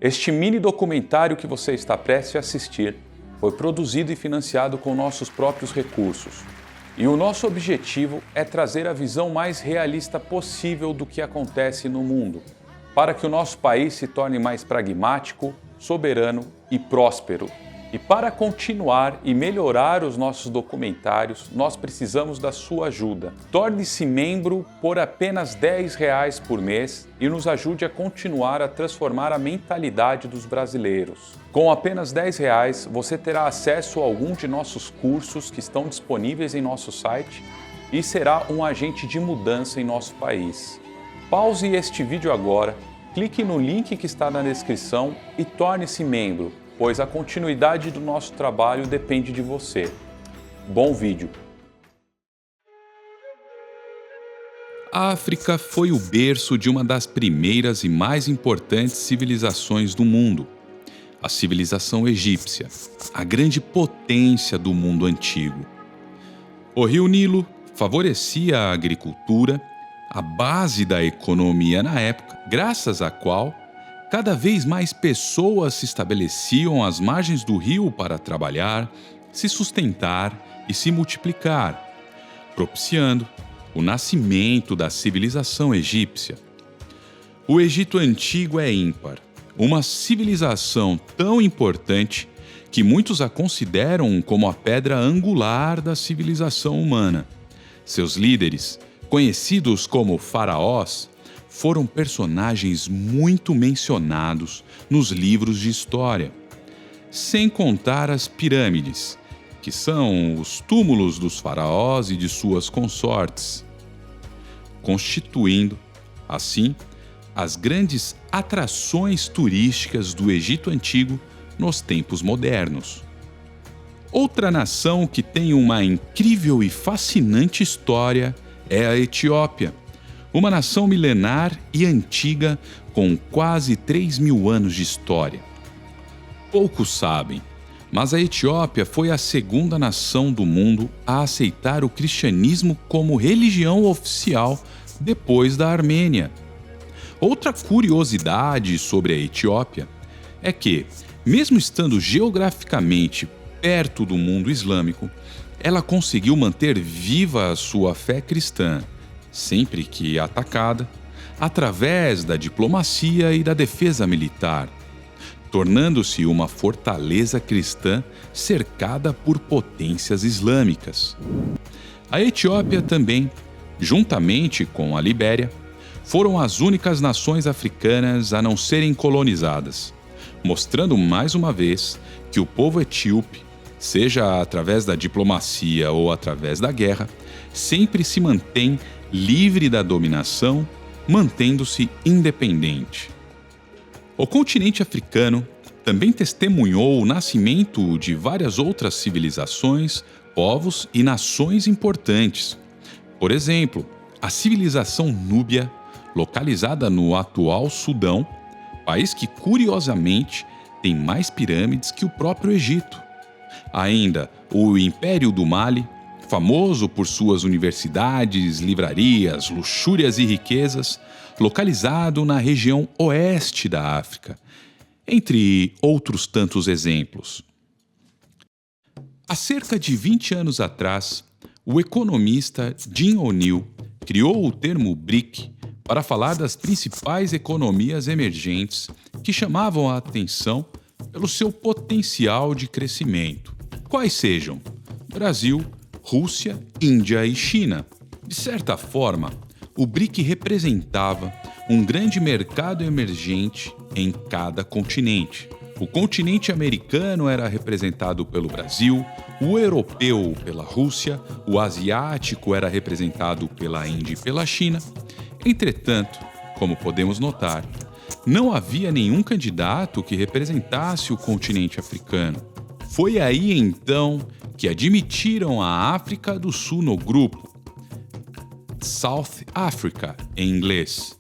Este mini documentário que você está prestes a assistir foi produzido e financiado com nossos próprios recursos. E o nosso objetivo é trazer a visão mais realista possível do que acontece no mundo, para que o nosso país se torne mais pragmático, soberano e próspero. E para continuar e melhorar os nossos documentários, nós precisamos da sua ajuda. Torne-se membro por apenas R$10 por mês e nos ajude a continuar a transformar a mentalidade dos brasileiros. Com apenas R$10, você terá acesso a algum de nossos cursos que estão disponíveis em nosso site e será um agente de mudança em nosso país. Pause este vídeo agora, clique no link que está na descrição e torne-se membro, pois a continuidade do nosso trabalho depende de você. Bom vídeo! A África foi o berço de uma das primeiras e mais importantes civilizações do mundo, a civilização egípcia, a grande potência do mundo antigo. O rio Nilo favorecia a agricultura, a base da economia na época, graças à qual cada vez mais pessoas se estabeleciam às margens do rio para trabalhar, se sustentar e se multiplicar, propiciando o nascimento da civilização egípcia. O Egito Antigo é ímpar, uma civilização tão importante que muitos a consideram como a pedra angular da civilização humana. Seus líderes, conhecidos como faraós, foram personagens muito mencionados nos livros de história, sem contar as pirâmides, que são os túmulos dos faraós e de suas consortes, constituindo, assim, as grandes atrações turísticas do Egito Antigo nos tempos modernos. Outra nação que tem uma incrível e fascinante história é a Etiópia, uma nação milenar e antiga com quase 3.000 anos de história. Poucos sabem, mas a Etiópia foi a segunda nação do mundo a aceitar o cristianismo como religião oficial depois da Armênia. Outra curiosidade sobre a Etiópia é que, mesmo estando geograficamente perto do mundo islâmico, ela conseguiu manter viva a sua fé cristã, sempre que atacada, através da diplomacia e da defesa militar, tornando-se uma fortaleza cristã cercada por potências islâmicas. A Etiópia também, juntamente com a Libéria, foram as únicas nações africanas a não serem colonizadas, mostrando mais uma vez que o povo etíope, seja através da diplomacia ou através da guerra, sempre se mantém livre da dominação, mantendo-se independente. O continente africano também testemunhou o nascimento de várias outras civilizações, povos e nações importantes. Por exemplo, a civilização núbia, localizada no atual Sudão, país que, curiosamente, tem mais pirâmides que o próprio Egito. Ainda o Império do Mali, famoso por suas universidades, livrarias, luxúrias e riquezas, localizado na região oeste da África, entre outros tantos exemplos. Há cerca de 20 anos atrás, o economista Jim O'Neill criou o termo BRIC para falar das principais economias emergentes que chamavam a atenção pelo seu potencial de crescimento. Quais sejam? Brasil, Rússia, Índia e China. De certa forma, o BRIC representava um grande mercado emergente em cada continente. O continente americano era representado pelo Brasil, o europeu pela Rússia, o asiático era representado pela Índia e pela China. Entretanto, como podemos notar, não havia nenhum candidato que representasse o continente africano. Foi aí então que admitiram a África do Sul no grupo, South Africa em inglês.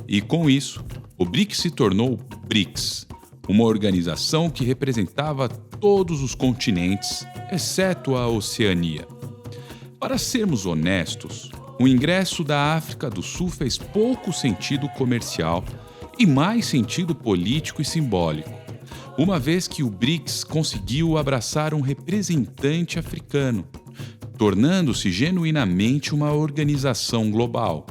E com isso, o BRIC se tornou BRICS, uma organização que representava todos os continentes, exceto a Oceania. Para sermos honestos, o ingresso da África do Sul fez pouco sentido comercial e mais sentido político e simbólico, uma vez que o BRICS conseguiu abraçar um representante africano, tornando-se genuinamente uma organização global.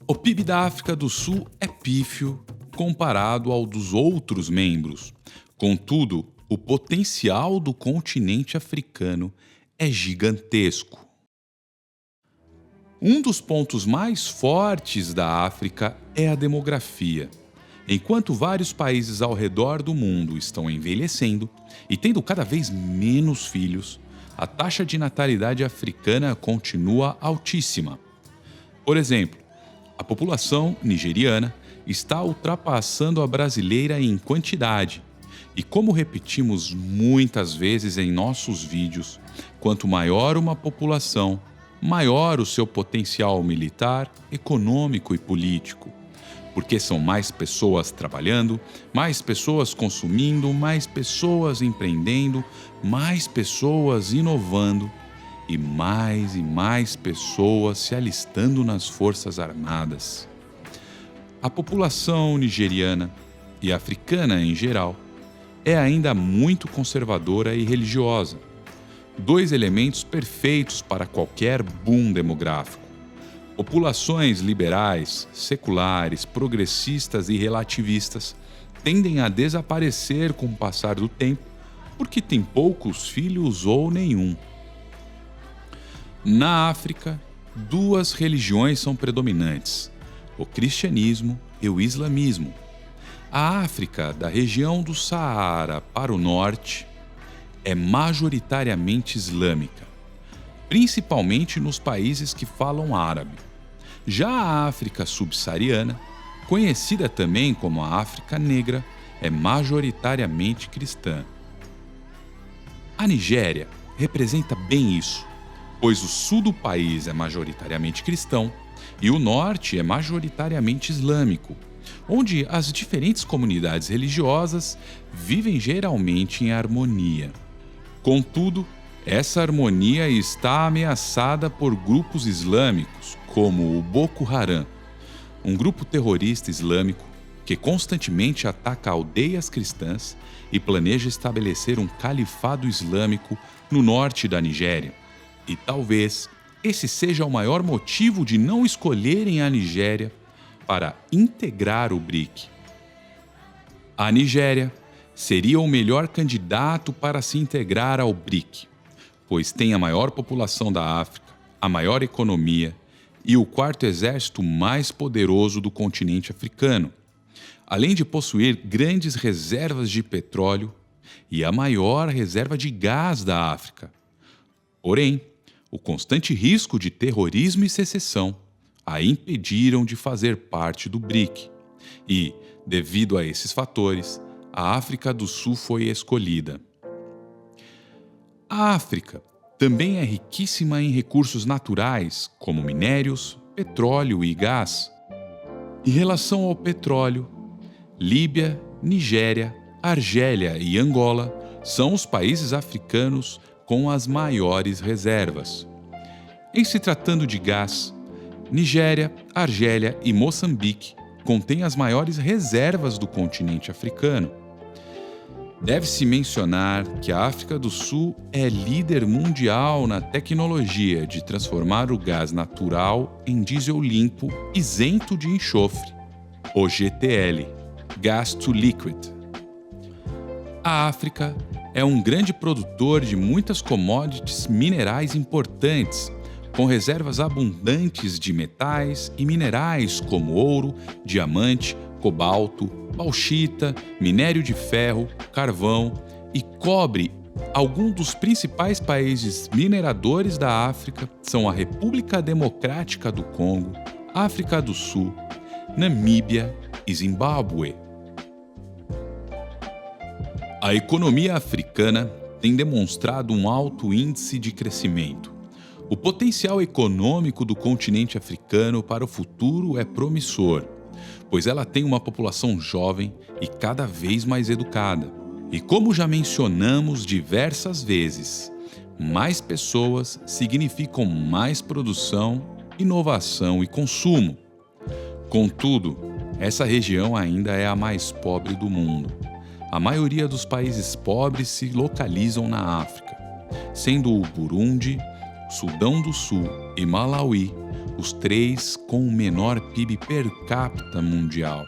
O PIB da África do Sul é pífio comparado ao dos outros membros. Contudo, o potencial do continente africano é gigantesco. Um dos pontos mais fortes da África é a demografia. Enquanto vários países ao redor do mundo estão envelhecendo e tendo cada vez menos filhos, a taxa de natalidade africana continua altíssima. Por exemplo, a população nigeriana está ultrapassando a brasileira em quantidade. E como repetimos muitas vezes em nossos vídeos, quanto maior uma população, maior o seu potencial militar, econômico e político. Porque são mais pessoas trabalhando, mais pessoas consumindo, mais pessoas empreendendo, mais pessoas inovando e mais pessoas se alistando nas Forças Armadas. A população nigeriana e africana em geral é ainda muito conservadora e religiosa, dois elementos perfeitos para qualquer boom demográfico. Populações liberais, seculares, progressistas e relativistas tendem a desaparecer com o passar do tempo porque têm poucos filhos ou nenhum. Na África, duas religiões são predominantes: o cristianismo e o islamismo. A África, da região do Saara para o norte, é majoritariamente islâmica, principalmente nos países que falam árabe. Já a África subsaariana, conhecida também como a África Negra, é majoritariamente cristã. A Nigéria representa bem isso, pois o sul do país é majoritariamente cristão e o norte é majoritariamente islâmico, onde as diferentes comunidades religiosas vivem geralmente em harmonia. Contudo, essa harmonia está ameaçada por grupos islâmicos, como o Boko Haram, um grupo terrorista islâmico que constantemente ataca aldeias cristãs e planeja estabelecer um califado islâmico no norte da Nigéria. E talvez esse seja o maior motivo de não escolherem a Nigéria para integrar o BRIC. A Nigéria seria o melhor candidato para se integrar ao BRIC, pois tem a maior população da África, a maior economia e o quarto exército mais poderoso do continente africano, além de possuir grandes reservas de petróleo e a maior reserva de gás da África. Porém, o constante risco de terrorismo e secessão a impediram de fazer parte do BRIC. E, devido a esses fatores, a África do Sul foi escolhida. A África também é riquíssima em recursos naturais, como minérios, petróleo e gás. Em relação ao petróleo, Líbia, Nigéria, Argélia e Angola são os países africanos com as maiores reservas. Em se tratando de gás, Nigéria, Argélia e Moçambique contêm as maiores reservas do continente africano. Deve-se mencionar que a África do Sul é líder mundial na tecnologia de transformar o gás natural em diesel limpo isento de enxofre, o GTL, Gas to Liquid. A África é um grande produtor de muitas commodities minerais importantes, com reservas abundantes de metais e minerais como ouro, diamante, cobalto, bauxita, minério de ferro, carvão e cobre. Alguns dos principais países mineradores da África são a República Democrática do Congo, África do Sul, Namíbia e Zimbábue. A economia africana tem demonstrado um alto índice de crescimento. O potencial econômico do continente africano para o futuro é promissor, pois ela tem uma população jovem e cada vez mais educada. E como já mencionamos diversas vezes, mais pessoas significam mais produção, inovação e consumo. Contudo, essa região ainda é a mais pobre do mundo. A maioria dos países pobres se localizam na África, sendo o Burundi, Sudão do Sul e Malawi os 3 com o menor PIB per capita mundial.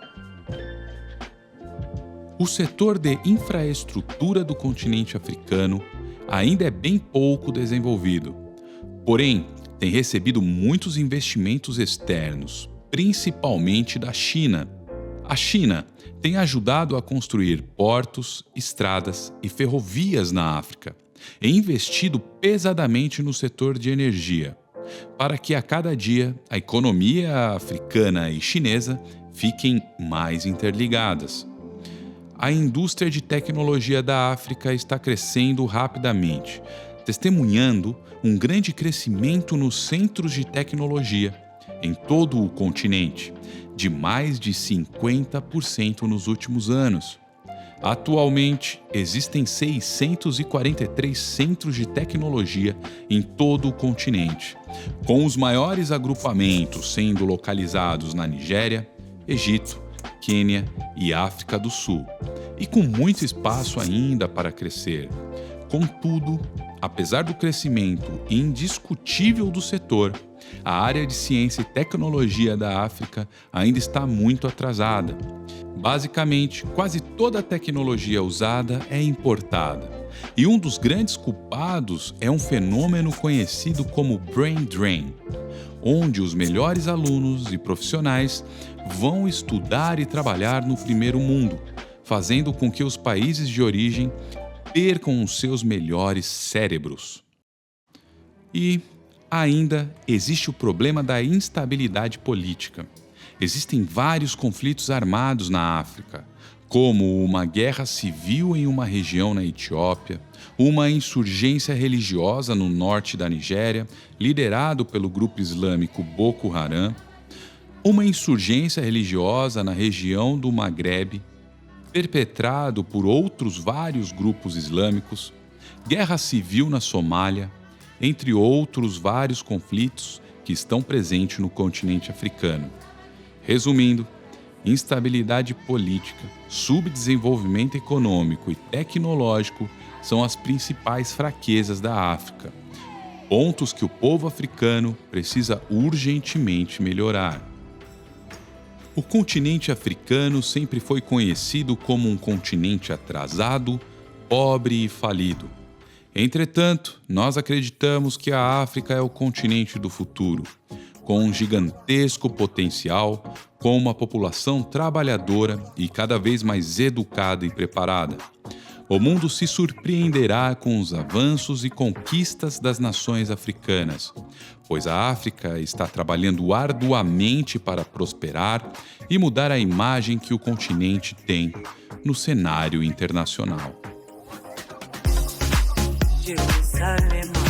O setor de infraestrutura do continente africano ainda é bem pouco desenvolvido, porém tem recebido muitos investimentos externos, principalmente da China. A China tem ajudado a construir portos, estradas e ferrovias na África e investido pesadamente no setor de energia, para que a cada dia a economia africana e chinesa fiquem mais interligadas. A indústria de tecnologia da África está crescendo rapidamente, testemunhando um grande crescimento nos centros de tecnologia em todo o continente, de mais de 50% nos últimos anos. Atualmente, existem 643 centros de tecnologia em todo o continente, com os maiores agrupamentos sendo localizados na Nigéria, Egito, Quênia e África do Sul, e com muito espaço ainda para crescer. Contudo, apesar do crescimento indiscutível do setor, a área de ciência e tecnologia da África ainda está muito atrasada. Basicamente, quase toda a tecnologia usada é importada, e um dos grandes culpados é um fenômeno conhecido como Brain Drain, onde os melhores alunos e profissionais vão estudar e trabalhar no primeiro mundo, fazendo com que os países de origem percam os seus melhores cérebros. E ainda existe o problema da instabilidade política. Existem vários conflitos armados na África, como uma guerra civil em uma região na Etiópia, uma insurgência religiosa no norte da Nigéria, liderado pelo grupo islâmico Boko Haram, uma insurgência religiosa na região do Maghreb, perpetrado por outros vários grupos islâmicos, guerra civil na Somália, entre outros vários conflitos que estão presentes no continente africano. Resumindo, instabilidade política, subdesenvolvimento econômico e tecnológico são as principais fraquezas da África, pontos que o povo africano precisa urgentemente melhorar. O continente africano sempre foi conhecido como um continente atrasado, pobre e falido. Entretanto, nós acreditamos que a África é o continente do futuro, com um gigantesco potencial, com uma população trabalhadora e cada vez mais educada e preparada. O mundo se surpreenderá com os avanços e conquistas das nações africanas, pois a África está trabalhando arduamente para prosperar e mudar a imagem que o continente tem no cenário internacional. Jerusalem.